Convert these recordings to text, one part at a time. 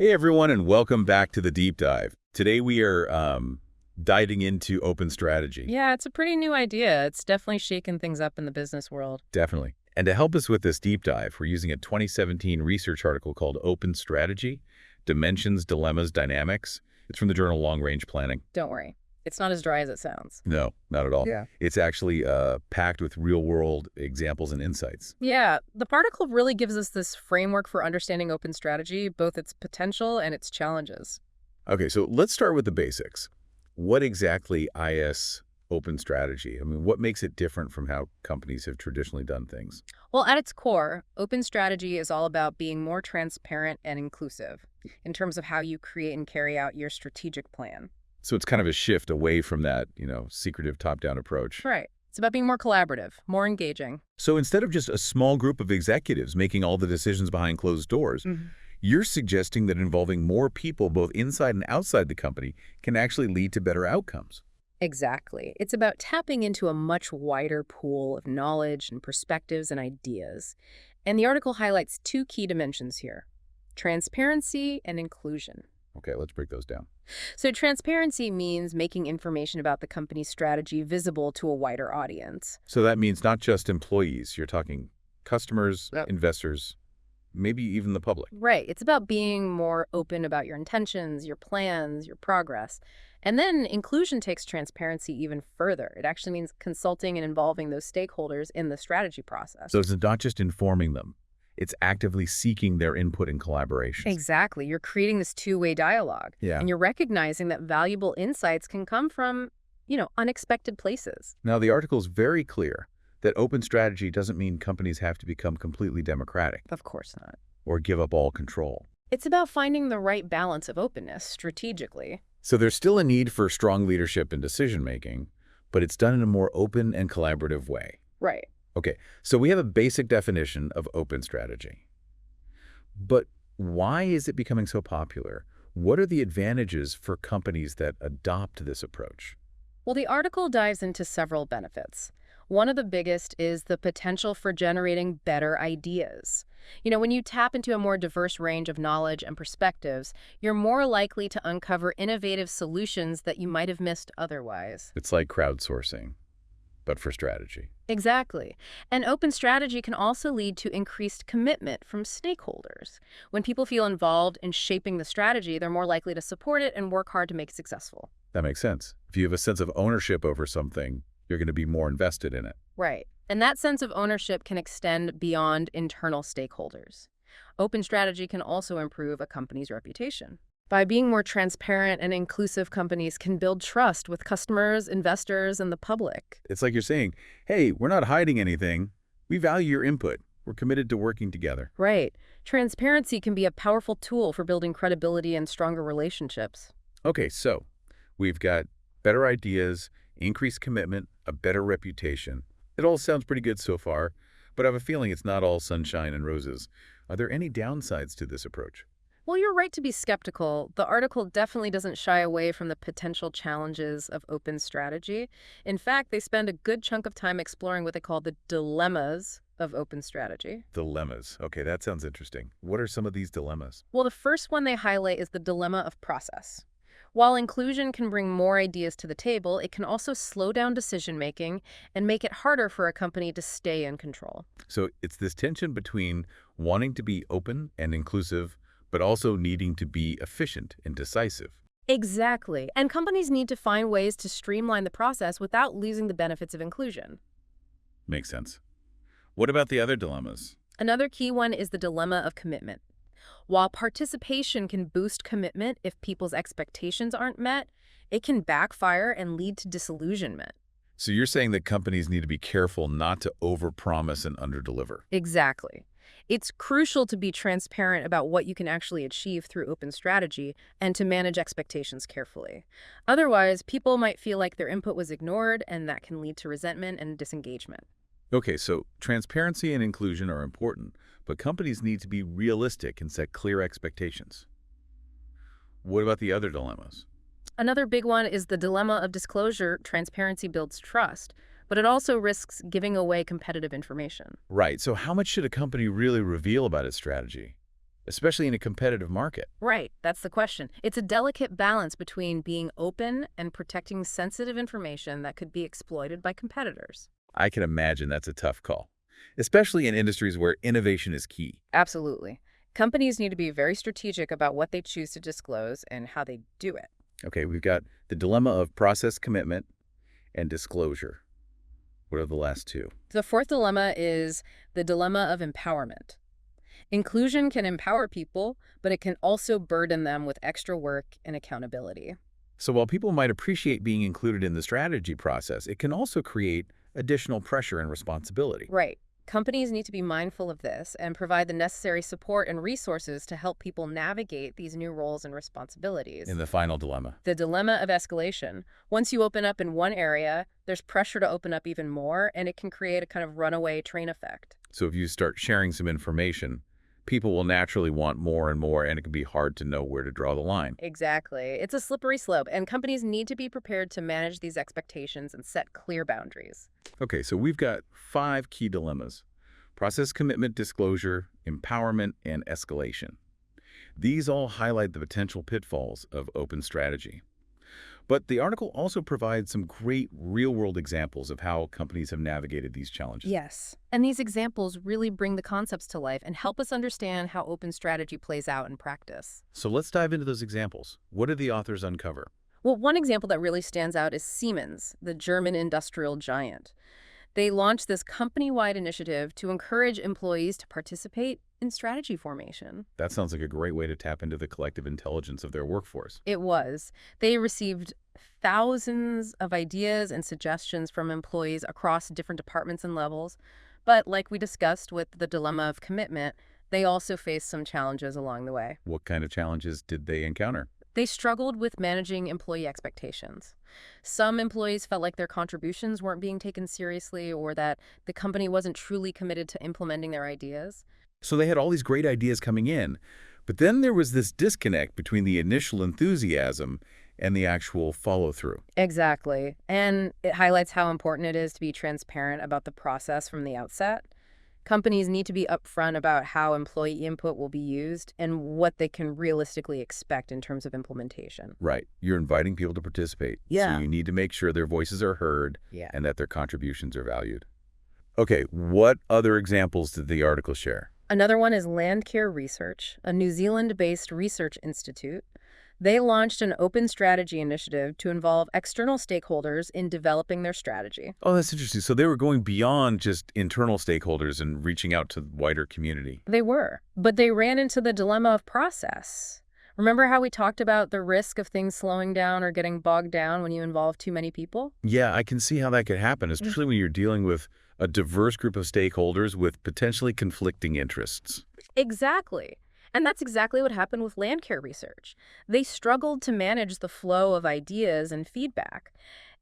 Hey everyone, and welcome back to the Deep Dive. Today we are diving into open strategy. Yeah, it's a pretty new idea. It's definitely shaken things up in the business world. Definitely. And to help us with this deep dive, we're using a 2017 research article called Open Strategy, Dimensions, Dilemmas, Dynamics. It's from the journal Long Range Planning. Don't worry. It's not as dry as it sounds. No, not at all. Yeah. It's actually packed with real-world examples and insights. Yeah, the article really gives us this framework for understanding open strategy, both its potential and its challenges. Okay, so let's start with the basics. What exactly is open strategy? I mean, what makes it different from how companies have traditionally done things? Well, at its core, open strategy is all about being more transparent and inclusive in terms of how you create and carry out your strategic plan. So it's kind of a shift away from that, secretive top-down approach. Right. It's about being more collaborative, more engaging. So instead of just a small group of executives making all the decisions behind closed doors, you're suggesting that involving more people both inside and outside the company can actually lead to better outcomes. Exactly. It's about tapping into a much wider pool of knowledge and perspectives and ideas. And the article highlights two key dimensions here: transparency and inclusion. Okay, let's break those down. So transparency means making information about the company's strategy visible to a wider audience. So that means not just employees. You're talking customers, Yep. investors, maybe even the public. Right. It's about being more open about your intentions, your plans, your progress. And then inclusion takes transparency even further. It actually means consulting and involving those stakeholders in the strategy process. So it's not just informing them. It's actively seeking their input and collaboration. Exactly. You're creating this two-way dialogue. Yeah. And you're recognizing that valuable insights can come from, unexpected places. Now, the article is very clear that open strategy doesn't mean companies have to become completely democratic Of course not. or give up all control. It's about finding the right balance of openness strategically. So there's still a need for strong leadership and decision-making, but it's done in a more open and collaborative way. Right. Okay, so we have a basic definition of open strategy. But why is it becoming so popular? What are the advantages for companies that adopt this approach? Well, the article dives into several benefits. One of the biggest is the potential for generating better ideas. When you tap into a more diverse range of knowledge and perspectives, you're more likely to uncover innovative solutions that you might have missed otherwise. It's like crowdsourcing, but for strategy. Exactly. And open strategy can also lead to increased commitment from stakeholders. When people feel involved in shaping the strategy, they're more likely to support it and work hard to make it successful. That makes sense. If you have a sense of ownership over something, you're going to be more invested in it. Right. And that sense of ownership can extend beyond internal stakeholders. Open strategy can also improve a company's reputation. By being more transparent and inclusive, companies can build trust with customers, investors, and the public. It's like you're saying, hey, we're not hiding anything. We value your input. We're committed to working together. Right. Transparency can be a powerful tool for building credibility and stronger relationships. Okay, so we've got better ideas, increased commitment, a better reputation. It all sounds pretty good so far, but I have a feeling it's not all sunshine and roses. Are there any downsides to this approach? Well, you're right to be skeptical. The article definitely doesn't shy away from the potential challenges of open strategy. In fact, they spend a good chunk of time exploring what they call the dilemmas of open strategy. Dilemmas. Okay, that sounds interesting. What are some of these dilemmas? Well, the first one they highlight is the dilemma of process. While inclusion can bring more ideas to the table, it can also slow down decision-making and make it harder for a company to stay in control. So it's this tension between wanting to be open and inclusive, but also needing to be efficient and decisive. Exactly. And companies need to find ways to streamline the process without losing the benefits of inclusion. Makes sense. What about the other dilemmas? Another key one is the dilemma of commitment. While participation can boost commitment if people's expectations aren't met, it can backfire and lead to disillusionment. So you're saying that companies need to be careful not to overpromise and underdeliver. Exactly. It's crucial to be transparent about what you can actually achieve through open strategy and to manage expectations carefully. Otherwise, people might feel like their input was ignored, and that can lead to resentment and disengagement. Okay, so transparency and inclusion are important, but companies need to be realistic and set clear expectations. What about the other dilemmas? Another big one is the dilemma of disclosure. Transparency builds trust, but it also risks giving away competitive information. Right, so how much should a company really reveal about its strategy? especially in a competitive market. Right, that's the question. It's a delicate balance between being open and protecting sensitive information that could be exploited by competitors. I can imagine that's a tough call, especially in industries where innovation is key. Absolutely. Companies need to be very strategic about what they choose to disclose and how they do it. Okay, we've got the dilemma of process commitment and disclosure. What are the last two? The fourth dilemma is the dilemma of empowerment. Inclusion can empower people, but it can also burden them with extra work and accountability. So while people might appreciate being included in the strategy process, it can also create additional pressure and responsibility. Right. Companies need to be mindful of this and provide the necessary support and resources to help people navigate these new roles and responsibilities. In the final dilemma. The dilemma of escalation. Once you open up in one area, there's pressure to open up even more, and it can create a kind of runaway train effect. So if you start sharing some information, people will naturally want more and more, and it can be hard to know where to draw the line. Exactly. It's a slippery slope, and companies need to be prepared to manage these expectations and set clear boundaries. Okay, so we've got 5 key dilemmas: process commitment, disclosure, empowerment, and escalation. These all highlight the potential pitfalls of open strategy. But the article also provides some great real-world examples of how companies have navigated these challenges. Yes. And these examples really bring the concepts to life and help us understand how open strategy plays out in practice. So let's dive into those examples. What did the authors uncover? Well, one example that really stands out is Siemens, the German industrial giant. They launched this company-wide initiative to encourage employees to participate in strategy formation. That sounds like a great way to tap into the collective intelligence of their workforce. It was. They received thousands of ideas and suggestions from employees across different departments and levels. But like we discussed with the dilemma of commitment, they also faced some challenges along the way. What kind of challenges did they encounter? They struggled with managing employee expectations. Some employees felt like their contributions weren't being taken seriously or that the company wasn't truly committed to implementing their ideas. So they had all these great ideas coming in, but then there was this disconnect between the initial enthusiasm and the actual follow-through. Exactly. And it highlights how important it is to be transparent about the process from the outset. Companies need to be upfront about how employee input will be used and what they can realistically expect in terms of implementation. Right. You're inviting people to participate. Yeah. So you need to make sure their voices are heard Yeah. and that their contributions are valued. Okay, what other examples did the article share? Another one is Landcare Research, a New Zealand-based research institute. They launched an open strategy initiative to involve external stakeholders in developing their strategy. Oh, that's interesting. So they were going beyond just internal stakeholders and reaching out to the wider community. They were, but they ran into the dilemma of process. Remember how we talked about the risk of things slowing down or getting bogged down when you involve too many people? Yeah, I can see how that could happen, especially when you're dealing with a diverse group of stakeholders with potentially conflicting interests. Exactly. And that's exactly what happened with Landcare Research. They struggled to manage the flow of ideas and feedback,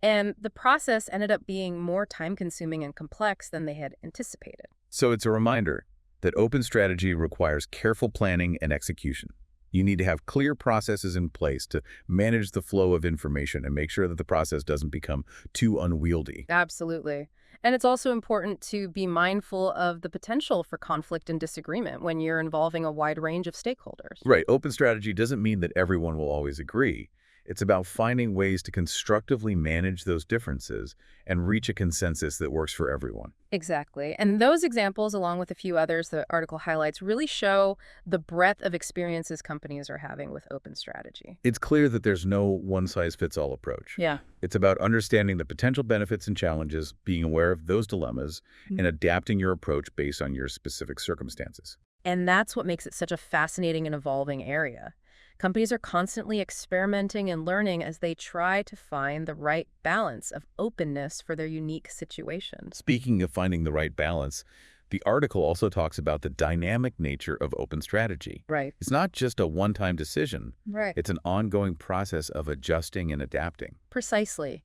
and the process ended up being more time-consuming and complex than they had anticipated. So it's a reminder that open strategy requires careful planning and execution. You need to have clear processes in place to manage the flow of information and make sure that the process doesn't become too unwieldy. Absolutely. And it's also important to be mindful of the potential for conflict and disagreement when you're involving a wide range of stakeholders. Right. Open strategy doesn't mean that everyone will always agree. It's about finding ways to constructively manage those differences and reach a consensus that works for everyone. Exactly. And those examples, along with a few others the article highlights, really show the breadth of experiences companies are having with open strategy. It's clear that there's no one-size-fits-all approach. Yeah. It's about understanding the potential benefits and challenges, being aware of those dilemmas, and adapting your approach based on your specific circumstances. And that's what makes it such a fascinating and evolving area. Companies are constantly experimenting and learning as they try to find the right balance of openness for their unique situations. Speaking of finding the right balance, the article also talks about the dynamic nature of open strategy. Right. It's not just a one-time decision. Right. It's an ongoing process of adjusting and adapting. Precisely.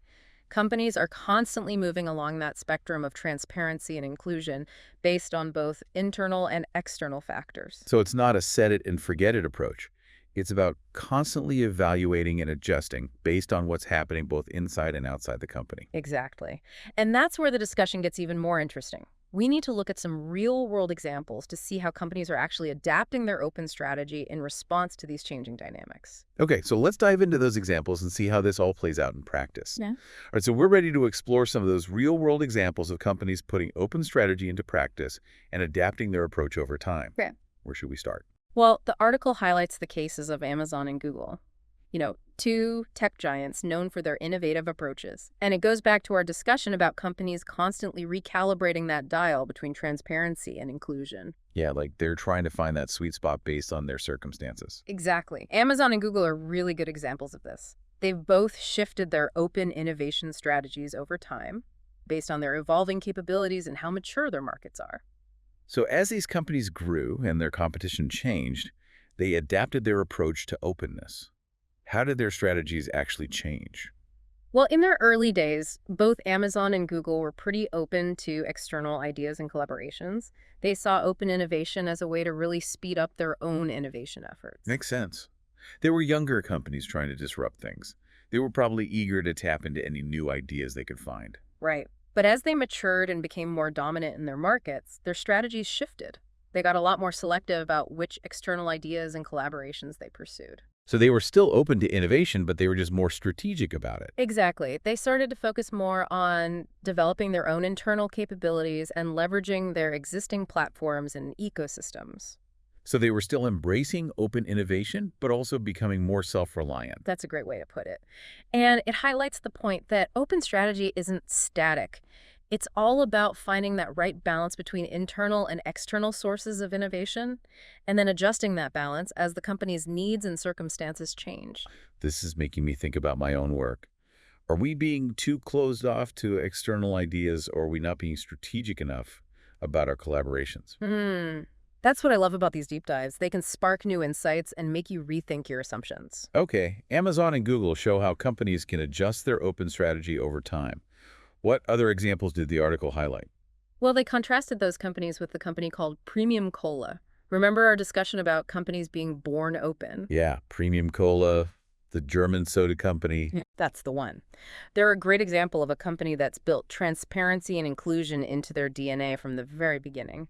Companies are constantly moving along that spectrum of transparency and inclusion based on both internal and external factors. So it's not a set-it-and-forget-it approach. It's about constantly evaluating and adjusting based on what's happening both inside and outside the company. Exactly. And that's where the discussion gets even more interesting. We need to look at some real-world examples to see how companies are actually adapting their open strategy in response to these changing dynamics. Okay, so let's dive into those examples and see how this all plays out in practice. Yeah. All right, so we're ready to explore some of those real-world examples of companies putting open strategy into practice and adapting their approach over time. Okay. Where should we start? Well, the article highlights the cases of Amazon and Google. Two tech giants known for their innovative approaches. And it goes back to our discussion about companies constantly recalibrating that dial between transparency and inclusion. Yeah, like they're trying to find that sweet spot based on their circumstances. Exactly. Amazon and Google are really good examples of this. They've both shifted their open innovation strategies over time based on their evolving capabilities and how mature their markets are. So as these companies grew and their competition changed, they adapted their approach to openness. How did their strategies actually change? Well, in their early days, both Amazon and Google were pretty open to external ideas and collaborations. They saw open innovation as a way to really speed up their own innovation efforts. Makes sense. They were younger companies trying to disrupt things. They were probably eager to tap into any new ideas they could find. Right. But as they matured and became more dominant in their markets, their strategies shifted. They got a lot more selective about which external ideas and collaborations they pursued. So they were still open to innovation, but they were just more strategic about it. Exactly. They started to focus more on developing their own internal capabilities and leveraging their existing platforms and ecosystems. So they were still embracing open innovation, but also becoming more self-reliant. That's a great way to put it. And it highlights the point that open strategy isn't static. It's all about finding that right balance between internal and external sources of innovation, and then adjusting that balance as the company's needs and circumstances change. This is making me think about my own work. Are we being too closed off to external ideas, or are we not being strategic enough about our collaborations? That's what I love about these deep dives. They can spark new insights and make you rethink your assumptions. Okay, Amazon and Google show how companies can adjust their open strategy over time. What other examples did the article highlight? Well, they contrasted those companies with the company called Premium Cola. Remember our discussion about companies being born open? Yeah, Premium Cola, the German soda company. Yeah, that's the one. They're a great example of a company that's built transparency and inclusion into their DNA from the very beginning.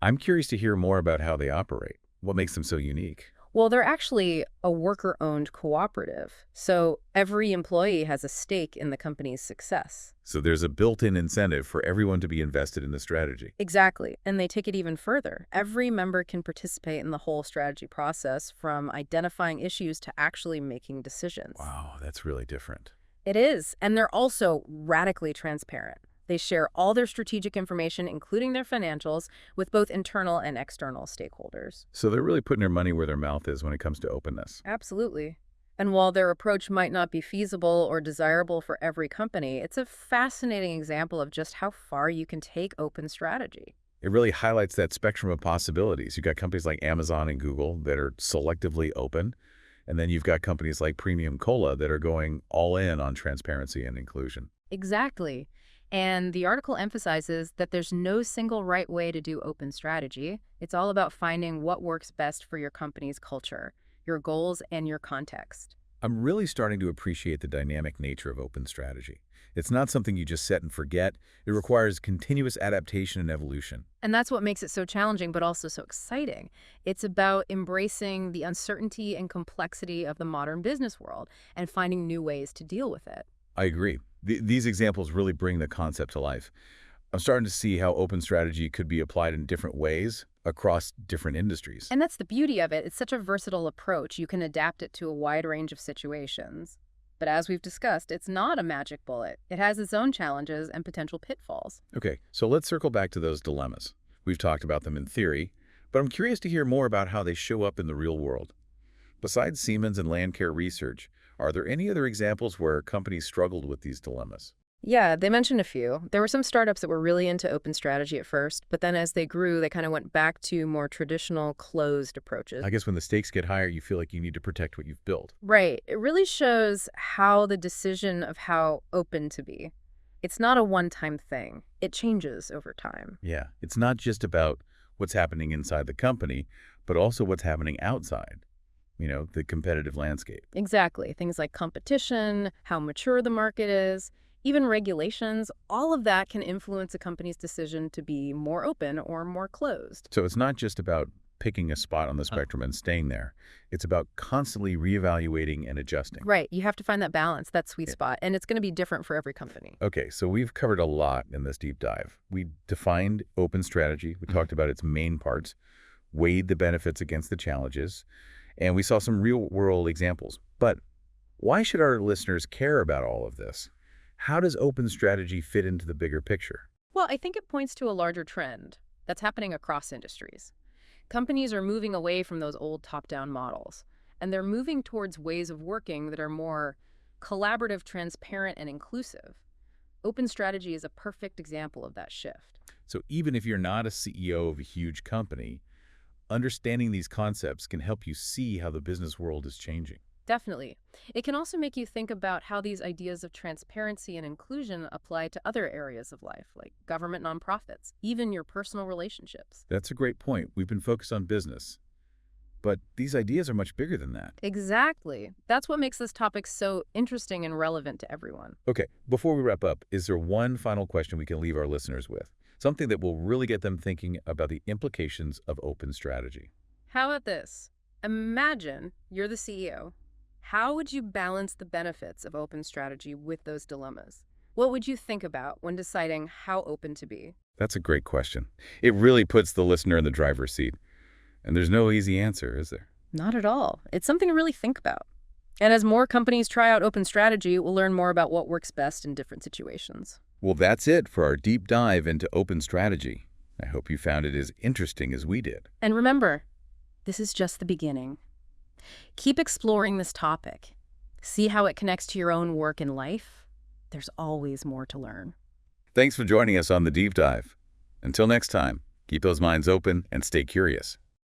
I'm curious to hear more about how they operate. What makes them so unique? Well, they're actually a worker-owned cooperative, so every employee has a stake in the company's success. So there's a built-in incentive for everyone to be invested in the strategy. Exactly, and they take it even further. Every member can participate in the whole strategy process, from identifying issues to actually making decisions. Wow, that's really different. It is, and they're also radically transparent. They share all their strategic information, including their financials, with both internal and external stakeholders. So they're really putting their money where their mouth is when it comes to openness. Absolutely. And while their approach might not be feasible or desirable for every company, it's a fascinating example of just how far you can take open strategy. It really highlights that spectrum of possibilities. You've got companies like Amazon and Google that are selectively open, and then you've got companies like Premium Cola that are going all in on transparency and inclusion. Exactly. And the article emphasizes that there's no single right way to do open strategy. It's all about finding what works best for your company's culture, your goals, and your context. I'm really starting to appreciate the dynamic nature of open strategy. It's not something you just set and forget. It requires continuous adaptation and evolution. And that's what makes it so challenging, but also so exciting. It's about embracing the uncertainty and complexity of the modern business world and finding new ways to deal with it. I agree. These examples really bring the concept to life. I'm starting to see how open strategy could be applied in different ways across different industries. And that's the beauty of it. It's such a versatile approach. You can adapt it to a wide range of situations. But as we've discussed, it's not a magic bullet. It has its own challenges and potential pitfalls. Okay, so let's circle back to those dilemmas. We've talked about them in theory, but I'm curious to hear more about how they show up in the real world. Besides Siemens and Landcare Research, are there any other examples where companies struggled with these dilemmas? Yeah, they mentioned a few. There were some startups that were really into open strategy at first, but then as they grew, they kind of went back to more traditional closed approaches. I guess when the stakes get higher, you feel like you need to protect what you've built. Right. It really shows how the decision of how open to be. It's not a one-time thing. It changes over time. Yeah, it's not just about what's happening inside the company, but also what's happening outside. The competitive landscape. Exactly. Things like competition, how mature the market is. Even regulations, all of that can influence a company's decision to be more open or more closed. So it's not just about picking a spot on the spectrum and staying there. It's about constantly reevaluating and adjusting. Right, you have to find that balance, that sweet Yeah. spot, and it's going to be different for every company. Okay, so we've covered a lot in this deep dive. We defined open strategy. We talked about its main parts, weighed the benefits against the challenges, and we saw some real-world examples. But why should our listeners care about all of this? How does open strategy fit into the bigger picture? Well, I think it points to a larger trend that's happening across industries. Companies are moving away from those old top-down models, and they're moving towards ways of working that are more collaborative, transparent, and inclusive. Open strategy is a perfect example of that shift. So even if you're not a CEO of a huge company, understanding these concepts can help you see how the business world is changing. Definitely. It can also make you think about how these ideas of transparency and inclusion apply to other areas of life, like government, nonprofits, even your personal relationships. That's a great point. We've been focused on business, but these ideas are much bigger than that. Exactly. That's what makes this topic so interesting and relevant to everyone. Okay, before we wrap up, is there one final question we can leave our listeners with? Something that will really get them thinking about the implications of open strategy. How about this? Imagine you're the CEO. How would you balance the benefits of open strategy with those dilemmas? What would you think about when deciding how open to be? That's a great question. It really puts the listener in the driver's seat. And there's no easy answer, is there? Not at all. It's something to really think about. And as more companies try out open strategy, we'll learn more about what works best in different situations. Well, that's it for our deep dive into open strategy. I hope you found it as interesting as we did. And remember, this is just the beginning. Keep exploring this topic. See how it connects to your own work and life. There's always more to learn. Thanks for joining us on the deep dive. Until next time, keep those minds open and stay curious.